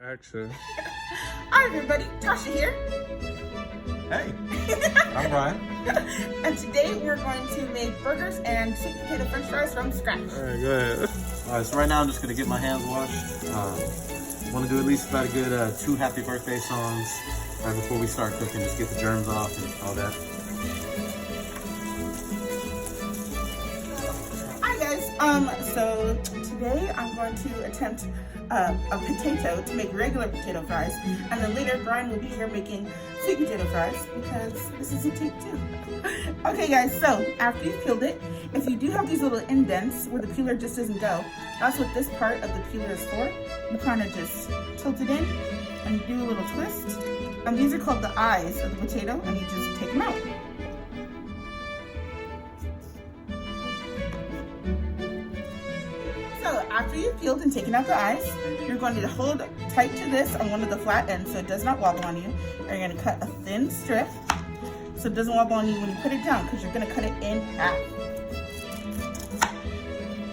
Action. Hi everybody, Tasha here. Hey, I'm Bryan. And today we're going to make burgers and sweet potato french fries from scratch. Alright, go ahead. All right, so right now I'm just gonna get my hands washed. Want to do at least about a good 2 happy birthday songs right before we start cooking, just get the germs off and all that. Hi guys, so today I'm going to attempt a potato to make regular potato fries, and then later Bryan will be here making sweet potato fries because this is a take two. Okay guys, so after you've peeled it, if you do have these little indents where the peeler just doesn't go, that's what this part of the peeler is for. You kind of just tilt it in and you do a little twist, and these are called the eyes of the potato, and you just take them out. So after you've peeled and taken out the eyes, you're going to hold tight to this on one of the flat ends so it does not wobble on you. And you're going to cut a thin strip so it doesn't wobble on you when you put it down, because you're going to cut it in half.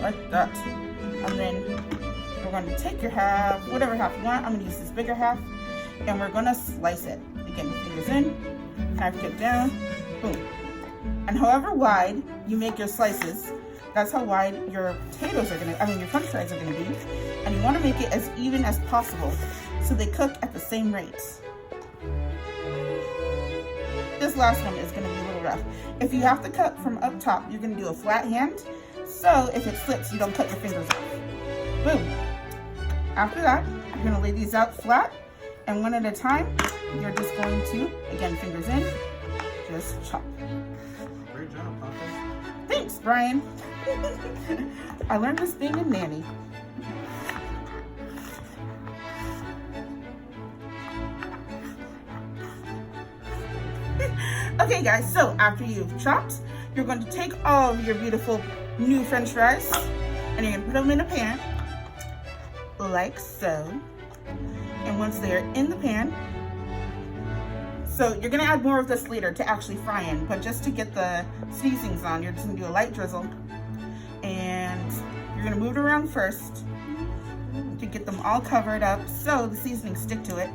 Like that. And then we're going to take your half, whatever half you want. I'm going to use this bigger half. And we're going to slice it. Again, fingers in, half it down, boom. And however wide you make your slices, that's how wide your potatoes are your french fries are gonna be. And you wanna make it as even as possible so they cook at the same rates. This last one is gonna be a little rough. If you have to cut from up top, you're gonna do a flat hand. So if it slips, you don't cut your fingers off. Boom. After that, you're gonna lay these out flat, and one at a time, you're just going to, again, fingers in, just chop. Great job, Papa. Thanks, Bryan. I learned this being a nanny. Okay guys, so after you've chopped, you're going to take all of your beautiful new french fries and you're going to put them in a pan, like so. And once they're in the pan, so you're gonna add more of this later to actually fry in, but just to get the seasonings on, you're just gonna do a light drizzle. And you're gonna move it around first to get them all covered up so the seasonings stick to it.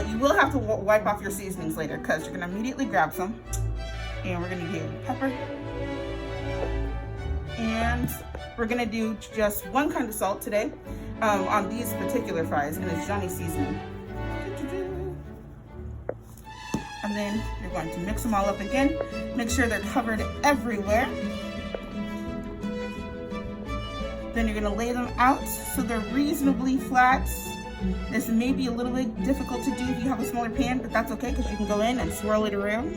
You will have to wipe off your seasonings later because you're gonna immediately grab some. And we're gonna do pepper. And we're gonna do just one kind of salt today on these particular fries, and it's Johnny seasoning. And then you're going to mix them all up again. Make sure they're covered everywhere. Then you're gonna lay them out so they're reasonably flat. This may be a little bit difficult to do if you have a smaller pan, but that's okay because you can go in and swirl it around.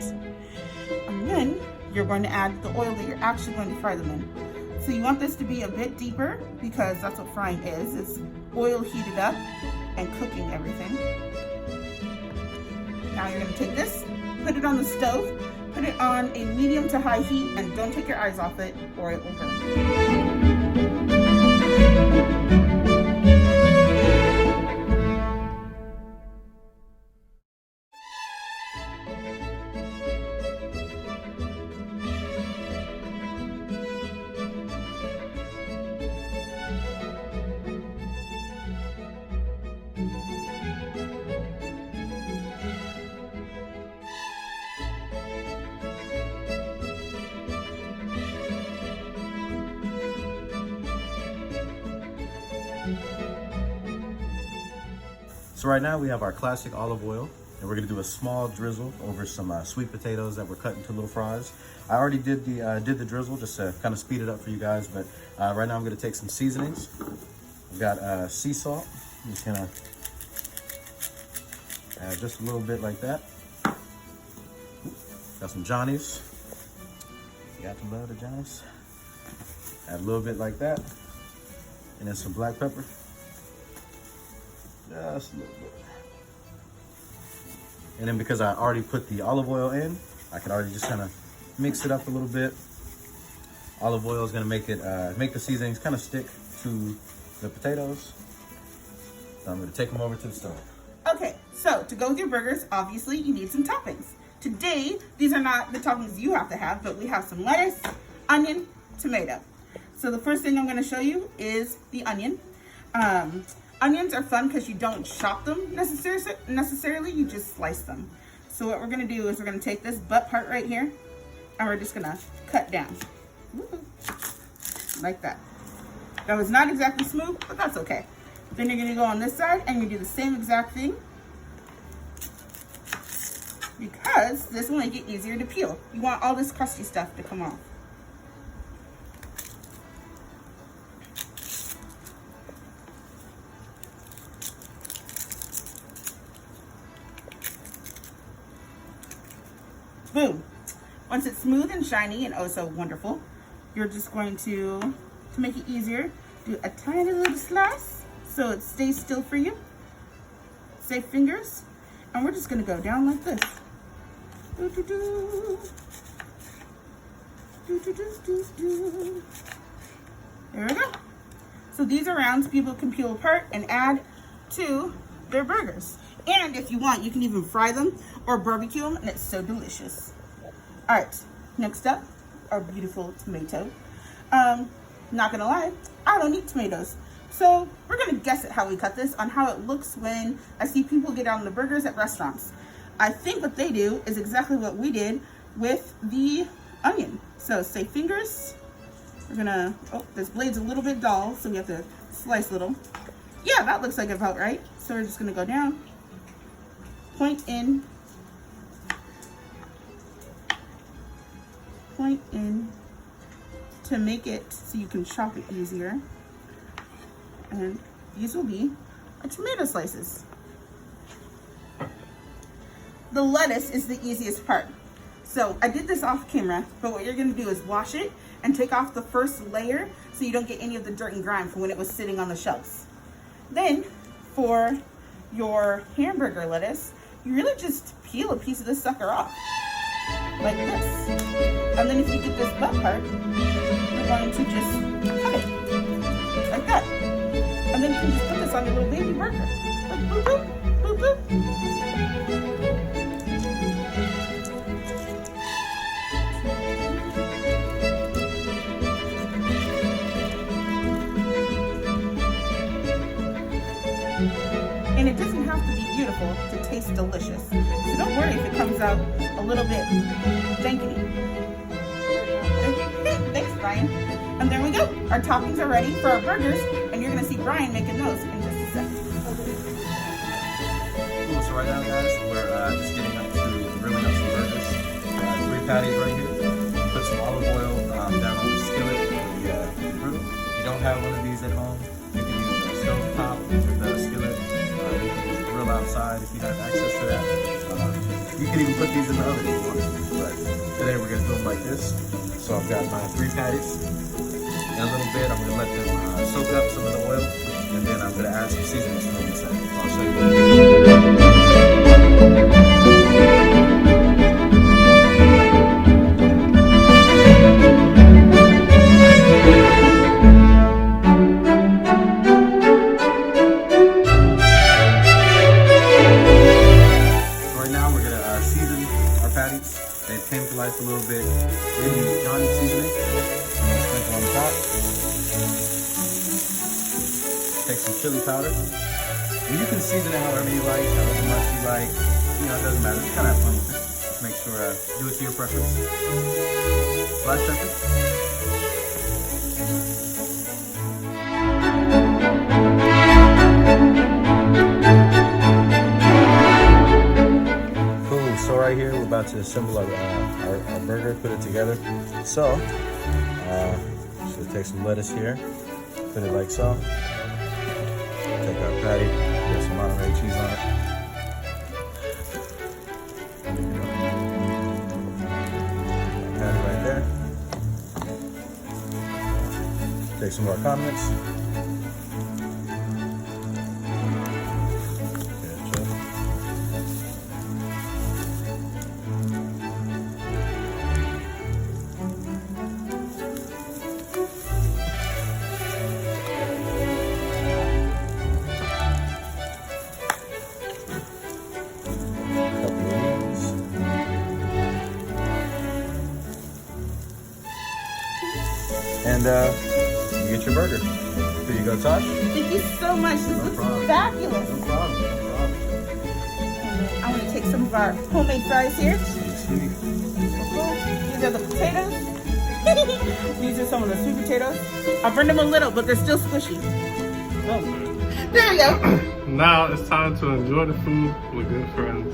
And then you're going to add the oil that you're actually going to fry them in. So you want this to be a bit deeper because that's what frying is. It's oil heated up and cooking everything. Now you're going to take this, put it on the stove, put it on a medium to high heat, and don't take your eyes off it or it will burn. So right now we have our classic olive oil, and we're gonna do a small drizzle over some sweet potatoes that we're cut into little fries. I already did the drizzle just to kind of speed it up for you guys, but right now I'm gonna take some seasonings. I've got sea salt. I'm just gonna add just a little bit like that. Got some Johnnies. Got to love the Johnnies. Add a little bit like that, and then some black pepper. Just a little bit. And then because I already put the olive oil in, I can already just kind of mix it up a little bit. Olive oil is gonna make it, make the seasonings kind of stick to the potatoes. So I'm gonna take them over to the stove. Okay, so to go with your burgers, obviously you need some toppings. Today, these are not the toppings you have to have, but we have some lettuce, onion, tomato. So the first thing I'm gonna show you is the onion. Onions are fun because you don't chop them necessarily, you just slice them. So what we're gonna do is we're gonna take this butt part right here and we're just gonna cut down. Woo-hoo. Like that. That was not exactly smooth, but that's okay. Then you're gonna go on this side and you do the same exact thing, because this will make it easier to peel. You want all this crusty stuff to come off. Boom. Once it's smooth and shiny and oh so wonderful, you're just going to make it easier, do a tiny little slice so it stays still for you. Safe fingers. And we're just gonna go down like this. Do, do, do. Do, do, do, do, do. There we go. So these are rounds people can peel apart and add to their burgers. And if you want, you can even fry them or barbecue them, and it's so delicious. All right, next up, our beautiful tomato. Not gonna lie, I don't eat tomatoes. So we're gonna guess at how we cut this on how it looks when I see people get on the burgers at restaurants. I think what they do is exactly what we did with the onion. So safe fingers. We're gonna, oh, this blade's a little bit dull, so we have to slice little. Yeah, that looks like about right. So we're just gonna go down, point in to make it so you can chop it easier. And these will be our tomato slices. The lettuce is the easiest part. So I did this off camera, but what you're gonna do is wash it and take off the first layer so you don't get any of the dirt and grime from when it was sitting on the shelves. Then for your hamburger lettuce, you really just peel a piece of this sucker off, like this. And then if you get this butt part, you're going to just cut it, like that. And then you can just put this on your little baby burger. Like boop, boop, boop, boop. And it doesn't have to be beautiful to taste delicious. So don't worry if it comes out a little bit dankety. Thanks, Bryan. And there we go. Our toppings are ready for our burgers, and you're gonna see Bryan making those in just a second. Cool, so right now, guys, we're just getting up to grilling up some burgers. 3 patties right here. Put some olive oil down on the skillet of the grill. If you don't have one of these at home, you can use a stove top with a skillet. You can just grill outside if you have access to that. You can even put these in the oven if you want to, but today we're gonna do them like this. So I've got my 3 patties. In a little bit, I'm gonna let them soak up some of the oil, and then I'm gonna add some seasonings to them inside. I'll show you. They came to life a little bit. We're going to use Johnny seasoning. Sprinkle on the top. Take some chili powder. And you can season it however you like, however much you like. You know, it doesn't matter. Just kind of have fun with it. Just make sure do it to your preference. Black pepper. So right here, we're about to assemble our burger, put it together. So, should take some lettuce here, put it like so. Take our patty, get some Monterey cheese on it. Patty right there. Take some more condiments. And you get your burger. Here you go, Tosh. Thank you so much. This looks problem. fabulous. No problem. No problem. And then I'm gonna take some of our homemade fries here. Sweet. These are the potatoes. These are some of the sweet potatoes. I burned them a little, but they're still squishy. Oh. There we go. Now it's time to enjoy the food with good friends.